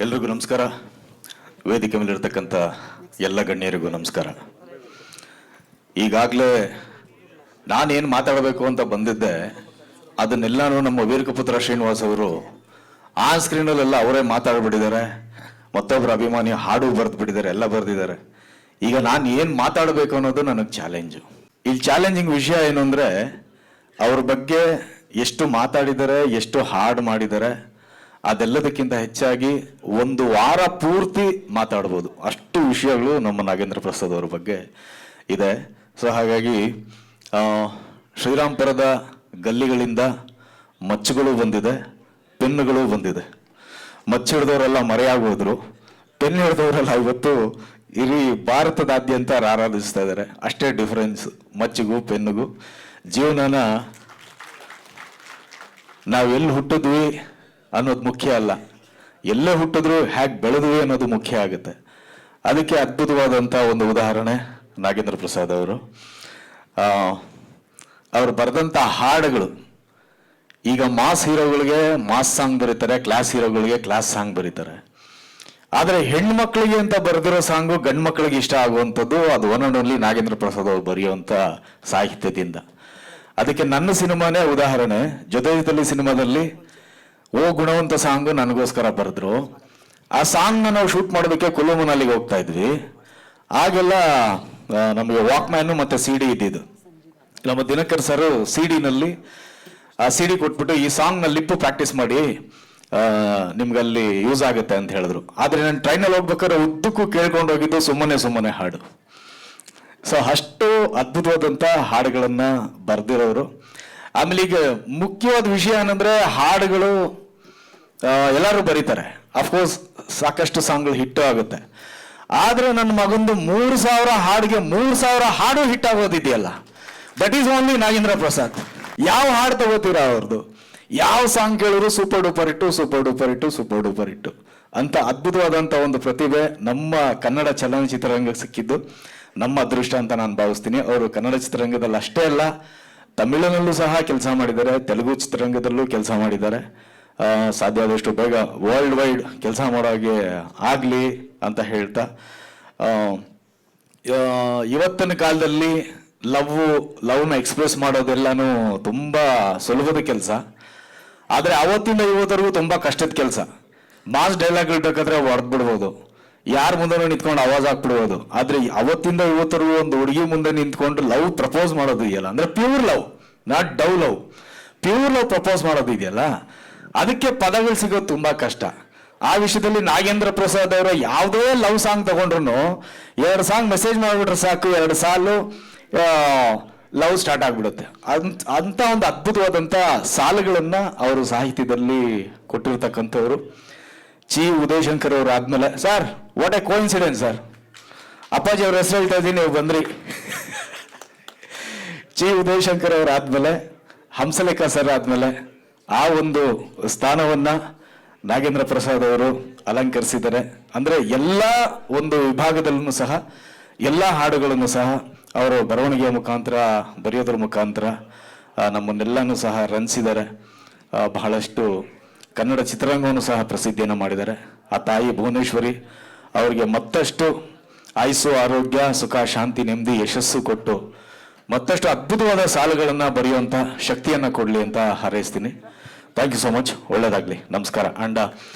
ಎಲ್ರಿಗೂ ನಮಸ್ಕಾರ. ವೇದಿಕೆ ಮೇಲಿರ್ತಕ್ಕಂಥ ಎಲ್ಲ ಗಣ್ಯರಿಗೂ ನಮಸ್ಕಾರ. ಈಗಾಗಲೇ ನಾನೇನು ಮಾತಾಡಬೇಕು ಅಂತ ಬಂದಿದ್ದೆ ಅದನ್ನೆಲ್ಲಾನು ನಮ್ಮ ವೀರಕಪುತ್ರ ಶ್ರೀನಿವಾಸ್ ಅವರು ಆ ಸ್ಕ್ರೀನಲ್ಲೆಲ್ಲ ಅವರೇ ಮಾತಾಡ್ಬಿಟ್ಟಿದ್ದಾರೆ. ಮತ್ತೊಬ್ಬರ ಅಭಿಮಾನಿ ಹಾಡು ಬರೆದು ಬಿಟ್ಟಿದ್ದಾರೆ, ಎಲ್ಲ ಬರೆದಿದ್ದಾರೆ. ಈಗ ನಾನು ಏನು ಮಾತಾಡಬೇಕು ಅನ್ನೋದು ನನಗೆ ಚಾಲೆಂಜು. ಇಲ್ಲಿ ಚಾಲೆಂಜಿಂಗ್ ವಿಷಯ ಏನು ಅಂದರೆ, ಅವ್ರ ಬಗ್ಗೆ ಎಷ್ಟು ಮಾತಾಡಿದ್ದಾರೆ, ಎಷ್ಟು ಹಾಡು ಮಾಡಿದ್ದಾರೆ, ಅದೆಲ್ಲದಕ್ಕಿಂತ ಹೆಚ್ಚಾಗಿ ಒಂದು ವಾರ ಪೂರ್ತಿ ಮಾತಾಡ್ಬೋದು. ಅಷ್ಟು ವಿಷಯಗಳು ನಮ್ಮ ನಾಗೇಂದ್ರ ಪ್ರಸಾದ್ ಅವರ ಬಗ್ಗೆ ಇದೆ. ಸೊ ಹಾಗಾಗಿ ಶ್ರೀರಾಮ್ಪುರದ ಗಲ್ಲಿಗಳಿಂದ ಮಚ್ಚುಗಳು ಬಂದಿದೆ, ಪೆನ್ನುಗಳು ಬಂದಿದೆ. ಮಚ್ಚು ಹಿಡಿದವರೆಲ್ಲ ಮರೆಯಾಗೋದ್ರು, ಪೆನ್ ಹಿಡಿದವರೆಲ್ಲ ಇವತ್ತು ಇಡೀ ಭಾರತದಾದ್ಯಂತ ಆರಾಧಿಸ್ತಾ ಇದ್ದಾರೆ. ಅಷ್ಟೇ ಡಿಫರೆನ್ಸ್ ಮಚ್ಚಿಗೂ ಪೆನ್ನಿಗೂ. ಜೀವನನ ನಾವೆಲ್ಲಿ ಹುಟ್ಟಿದ್ವಿ ಅನ್ನೋದು ಮುಖ್ಯ ಅಲ್ಲ, ಎಲ್ಲೇ ಹುಟ್ಟಿದ್ರು ಹೇಗೆ ಬೆಳೆದ್ವಿ ಅನ್ನೋದು ಮುಖ್ಯ ಆಗುತ್ತೆ. ಅದಕ್ಕೆ ಅದ್ಭುತವಾದಂಥ ಒಂದು ಉದಾಹರಣೆ ನಾಗೇಂದ್ರ ಪ್ರಸಾದ್ ಅವರು. ಅವ್ರು ಬರೆದಂಥ ಹಾಡುಗಳು, ಈಗ ಮಾಸ್ ಹೀರೋಗಳಿಗೆ ಮಾಸ್ ಸಾಂಗ್ ಬರೀತಾರೆ, ಕ್ಲಾಸ್ ಹೀರೋಗಳಿಗೆ ಕ್ಲಾಸ್ ಸಾಂಗ್ ಬರೀತಾರೆ. ಆದರೆ ಹೆಣ್ಮಕ್ಳಿಗೆ ಅಂತ ಬರೆದಿರೋ ಸಾಂಗು ಗಂಡು ಮಕ್ಕಳಿಗೆ ಇಷ್ಟ ಆಗುವಂಥದ್ದು ಅದು one and only Nagendra Prasad ಅವರು ಬರೆಯುವಂಥ ಸಾಹಿತ್ಯದಿಂದ. ಅದಕ್ಕೆ ನನ್ನ ಸಿನಿಮಾನೇ ಉದಾಹರಣೆ. ಜೊತೆ ಜೊತೆಲಿ ಸಿನಿಮಾದಲ್ಲಿ ಓ ಗುಣವಂತ ಸಾಂಗು ನನಗೋಸ್ಕರ ಬರೆದ್ರು. ಆ ಸಾಂಗ್ನ ನಾವು ಶೂಟ್ ಮಾಡೋದಕ್ಕೆ ಕುಲ್ಲು ಮನಾಲಿಗೆ ಹೋಗ್ತಾ ಇದ್ವಿ. ಆಗೆಲ್ಲ ನಮಗೆ ವಾಕ್ಮ್ಯಾನು ಮತ್ತು ಸಿ ಡಿ ಇದ್ದಿದ್ದು. ನಮ್ಮ ದಿನಕರ್ ಸರ್ ಸಿ ಡಿನಲ್ಲಿ ಆ ಸಿ ಡಿ ಕೊಟ್ಬಿಟ್ಟು ಈ ಸಾಂಗ್ನ ಲಿಪ್ಪು ಪ್ರಾಕ್ಟೀಸ್ ಮಾಡಿ ನಿಮ್ಗಲ್ಲಿ ಯೂಸ್ ಆಗುತ್ತೆ ಅಂತ ಹೇಳಿದ್ರು. ಆದರೆ ನಾನು ಟ್ರೈನಲ್ಲಿ ಹೋಗ್ಬೇಕಾದ್ರೆ ಉದ್ದಕ್ಕೂ ಕೇಳ್ಕೊಂಡು ಹೋಗಿದ್ದು ಸುಮ್ಮನೆ ಹಾಡು. ಸೊ ಅಷ್ಟು ಅದ್ಭುತವಾದಂಥ ಹಾಡುಗಳನ್ನ ಬರೆದಿರೋರು. ಆಮೇಲೆ ಈಗ ಮುಖ್ಯವಾದ ವಿಷಯ ಏನಂದ್ರೆ, ಹಾಡುಗಳು ಎಲ್ಲರೂ ಬರೀತಾರೆ, ಅಫ್ಕೋರ್ಸ್ ಸಾಕಷ್ಟು ಸಾಂಗ್ಗಳು ಹಿಟ್ಟು ಆಗುತ್ತೆ. ಆದ್ರೆ ನನ್ನ ಮಗಂದು 3000 ಹಾಡಿಗೆ 3000 ಹಾಡು ಹಿಟ್ ಆಗೋದಿದೆಯಲ್ಲ, that is only Nagendra Prasad. ಯಾವ ಹಾಡು ತಗೋತೀರಾ ಅವ್ರದ್ದು? ಯಾವ ಸಾಂಗ್ ಕೇಳಿದ್ರು ಸೂಪರ್ ಡೂಪರ್ ಇಟ್ಟು ಸೂಪರ್ ಡೂಪರ್ ಇಟ್ಟು ಸೂಪರ್ ಡೂಪರ್ ಇಟ್ಟು ಅಂತ ಅದ್ಭುತವಾದಂಥ ಒಂದು ಪ್ರತಿಭೆ ನಮ್ಮ ಕನ್ನಡ ಚಲನಚಿತ್ರರಂಗಕ್ಕೆ ಸಿಕ್ಕಿದ್ದು ನಮ್ಮ ಅದೃಷ್ಟ ಅಂತ ನಾನು ಭಾವಿಸ್ತೀನಿ. ಅವರು ಕನ್ನಡ ಚಿತ್ರರಂಗದಲ್ಲಿ ಅಷ್ಟೇ ಅಲ್ಲ, ತಮಿಳಿನಲ್ಲೂ ಸಹ ಕೆಲಸ ಮಾಡಿದ್ದಾರೆ, ತೆಲುಗು ಚಿತ್ರರಂಗದಲ್ಲೂ ಕೆಲಸ ಮಾಡಿದ್ದಾರೆ. ಸಾಧ್ಯ ಆದಷ್ಟು ಬೇಗ ವರ್ಲ್ಡ್ ವೈಡ್ ಕೆಲಸ ಮಾಡೋ ಹಾಗೆ ಆಗಲಿ ಅಂತ ಹೇಳ್ತಾ, ಇವತ್ತಿನ ಕಾಲದಲ್ಲಿ ಲವ್ನ ಎಕ್ಸ್ಪ್ರೆಸ್ ಮಾಡೋದೆಲ್ಲನೂ ತುಂಬ ಸುಲಭದ ಕೆಲಸ. ಆದರೆ ಅವತ್ತಿಂದ ಇವತ್ತರೆಗೂ ತುಂಬ ಕಷ್ಟದ ಕೆಲಸ. ಮಾಸ್ ಡೈಲಾಗ್ ಇಡ್ಬೇಕಾದ್ರೆ ಹೊಡೆದು ಬಿಡ್ಬೋದು, ಯಾರ ಮುಂದೆ ನಿಂತ್ಕೊಂಡು ಆವಾಜ್ ಹಾಕ್ಬಿಡ್ಬೋದು. ಆದ್ರೆ ಅವತ್ತಿಂದ ಇವತ್ತರೆಗೂ ಒಂದು ಹುಡುಗಿ ಮುಂದೆ ನಿಂತ್ಕೊಂಡು ಲವ್ ಪ್ರಪೋಸ್ ಮಾಡೋದು ಇದೆಯಲ್ಲ, ಅಂದ್ರೆ pure love, not Dove love, pure love propose ಮಾಡೋದು ಇದೆಯಲ್ಲ, ಅದಕ್ಕೆ ಪದಗಳು ಸಿಗೋದು ತುಂಬಾ ಕಷ್ಟ. ಆ ವಿಷಯದಲ್ಲಿ ನಾಗೇಂದ್ರ ಪ್ರಸಾದ್ ಅವರ ಯಾವುದೇ ಲವ್ ಸಾಂಗ್ ತಗೊಂಡ್ರು 2 ಸಾಂಗ್ ಮೆಸೇಜ್ ಮಾಡಿಬಿಟ್ರೆ ಸಾಕು, 2 ಸಾಲು ಲವ್ ಸ್ಟಾರ್ಟ್ ಆಗ್ಬಿಡುತ್ತೆ. ಅಂತ ಒಂದು ಅದ್ಭುತವಾದಂಥ ಸಾಲುಗಳನ್ನ ಅವರು ಸಾಹಿತ್ಯದಲ್ಲಿ ಕೊಟ್ಟಿರ್ತಕ್ಕಂಥವ್ರು. ಚಿ ಉದಯಶಂಕರ್ ಅವರು ಆದ್ಮೇಲೆ, sir what A coincidence sir, ಅಪ್ಪಾಜಿ ಅವ್ರ ಹೆಸರು ಹೇಳ್ತಾ ಇದ್ದೀನಿ, ನೀವು ಬಂದ್ರಿ. ಚಿ ಉದಯಶಂಕರ್ ಅವರು ಆದ್ಮೇಲೆ, ಹಂಸಲೇಖ ಸರ್ ಆದ್ಮೇಲೆ ಆ ಒಂದು ಸ್ಥಾನವನ್ನ ನಾಗೇಂದ್ರ ಪ್ರಸಾದ್ ಅವರು ಅಲಂಕರಿಸಿದ್ದಾರೆ. ಅಂದ್ರೆ ಎಲ್ಲ ಒಂದು ವಿಭಾಗದಲ್ಲೂ ಸಹ ಎಲ್ಲ ಹಾಡುಗಳನ್ನು ಸಹ ಅವರು ಬರವಣಿಗೆಯ ಮುಖಾಂತರ, ಬರೆಯೋದ್ರ ಮುಖಾಂತರ ನಮ್ಮನ್ನೆಲ್ಲನೂ ಸಹ ರಂಜಿಸಿದ್ದಾರೆ. ಬಹಳಷ್ಟು ಕನ್ನಡ ಚಿತ್ರರಂಗವನ್ನು ಸಹ ಪ್ರಸಿದ್ಧಿಯನ್ನು ಮಾಡಿದ್ದಾರೆ. ಆ ತಾಯಿ ಭುವನೇಶ್ವರಿ ಅವರಿಗೆ ಮತ್ತಷ್ಟು ಆಯುಸ್ಸು, ಆರೋಗ್ಯ, ಸುಖ, ಶಾಂತಿ, ನೆಮ್ಮದಿ, ಯಶಸ್ಸು ಕೊಟ್ಟು ಮತ್ತಷ್ಟು ಅದ್ಭುತವಾದ ಸಾಲುಗಳನ್ನು ಬರೆಯುವಂಥ ಶಕ್ತಿಯನ್ನು ಕೊಡಲಿ ಅಂತ ಹಾರೈಸ್ತೀನಿ. Thank you so much. ಒಳ್ಳೆಯದಾಗಲಿ. ನಮಸ್ಕಾರ. ಅಂಡ್